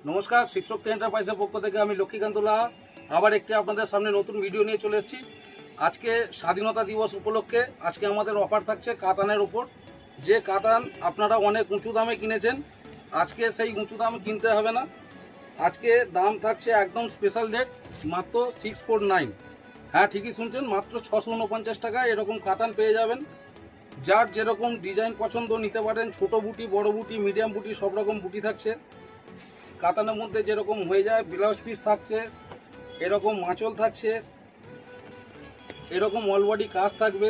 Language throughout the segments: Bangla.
নমস্কার, শিবশক্তি এন্টারপ্রাইজের পক্ষ থেকে আমি লক্ষ্মীকান্ত লাহা আবার একটি আপনাদের সামনে নতুন ভিডিও নিয়ে চলে এসেছি। আজকে স্বাধীনতা দিবস উপলক্ষে আজকে আমাদের অফার থাকছে কাতানের ওপর। যে কাতান আপনারা অনেক উঁচু দামে কিনেছেন, আজকে সেই উঁচু দামে কিনতে হবে না। আজকে দাম থাকছে একদম স্পেশাল রেট, মাত্র 649। হ্যাঁ, ঠিকই শুনছেন, মাত্র 649 টাকায় এরকম কাতান পেয়ে যাবেন। যার যেরকম ডিজাইন পছন্দ নিতে পারেন, ছোট বুটি, বড় বুটি, মিডিয়াম বুটি, সব রকম বুটি থাকছে। কাতানের মধ্যে যেরকম হয়ে যায় ব্লাউজ পিস থাকছে, এরকম আঁচল থাকছে, এরকম অল বডি কাজ থাকবে,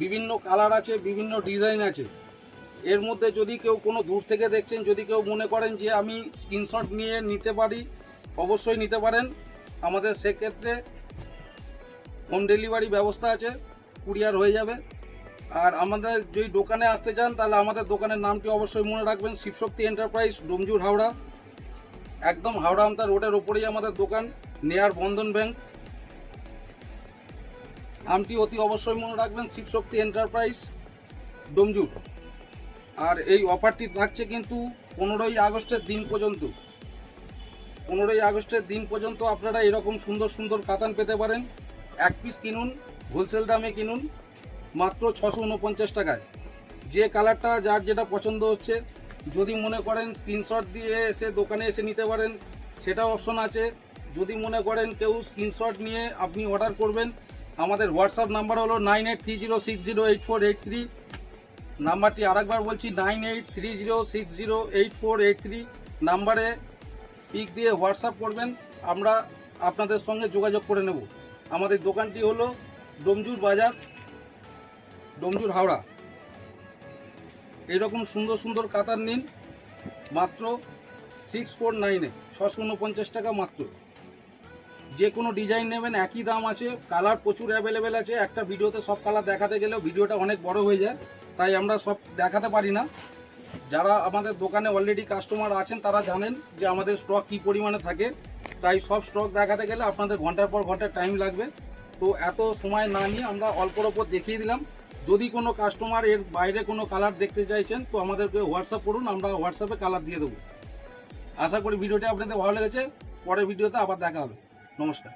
বিভিন্ন কালার আছে, বিভিন্ন ডিজাইন আছে। এর মধ্যে যদি কেউ কোনো দূর থেকে দেখছেন, যদি কেউ মনে করেন যে আমি স্ক্রিনশট নিয়ে নিতে পারি, অবশ্যই নিতে পারেন। আমাদের সেক্ষেত্রে হোম ডেলিভারি ব্যবস্থা আছে, কুরিয়ার হয়ে যাবে। আর আমাদের যদি দোকানে আসতে চান তাহলে আমাদের দোকানের নামটি অবশ্যই মনে রাখবেন, শিবশক্তি এন্টারপ্রাইজ, ডোমজুর, হাওড়া। একদম হাওড়া আমতা রোডের ওপরেই আমাদের দোকান, নেয়ার বন্ধন ব্যাংক। নামটি অতি অবশ্যই মনে রাখবেন, শিবশক্তি এন্টারপ্রাইজ, ডোমজুর। আর এই অফারটি থাকছে কিন্তু 15ই আগস্টের দিন পর্যন্ত। 15ই আগস্টের দিন পর্যন্ত আপনারা এরকম সুন্দর সুন্দর কাতান পেতে পারেন। এক পিস কিনুন, হোলসেল দামে কিনুন, মাত্র 649 টাকায়। যে কালারটা যার যেটা পছন্দ হচ্ছে, যদি মনে করেন স্ক্রিনশট দিয়ে এসে দোকানে এসে নিতে পারেন, সেটা অপশন আছে। যদি মনে করেন কেউ স্ক্রিনশট নিয়ে আপনি অর্ডার করবেন, আমাদের হোয়াটসঅ্যাপ নাম্বার হলো 9830608483। নাম্বারটি আরেকবার বলছি, 9830608483 নাম্বারে পিক দিয়ে হোয়াটসঅ্যাপ করবেন, আমরা আপনাদের সঙ্গে যোগাযোগ করে নেব। আমাদের দোকানটি হলো ডোমজুর বাজার, ডোমজুর, হাওড়া। এইরকম সুন্দর সুন্দর কাতান নিন, মাত্র 649-এ 649 টাকা মাত্র। যে কোনো ডিজাইন নেবেন একই দাম আছে, কালার প্রচুর অ্যাভেলেবেল আছে। একটা ভিডিওতে সব কালার দেখাতে গেলেও ভিডিওটা অনেক বড় হয়ে যায়, তাই আমরা সব দেখাতে পারি না। যারা আমাদের দোকানে অলরেডি কাস্টমার আছেন তারা জানেন যে আমাদের স্টক কী পরিমাণে থাকে, তাই সব স্টক দেখাতে গেলে আপনাদের ঘন্টার পর ঘন্টা টাইম লাগবে। তো এত সময় না নিয়ে আমরা অল্পর ওপর দেখিয়ে দিলাম। যদি কোনো কাস্টমার এর বাইরে কোনো কালার দেখতে চাইছেন তো আমাদেরকে হোয়াটসঅ্যাপ করুন, আমরা হোয়াটসঅ্যাপে কালার দিয়ে দেবো। আশা করি ভিডিওটি আপনাদের ভালো লেগেছে। পরের ভিডিওতে আবার দেখা হবে। নমস্কার।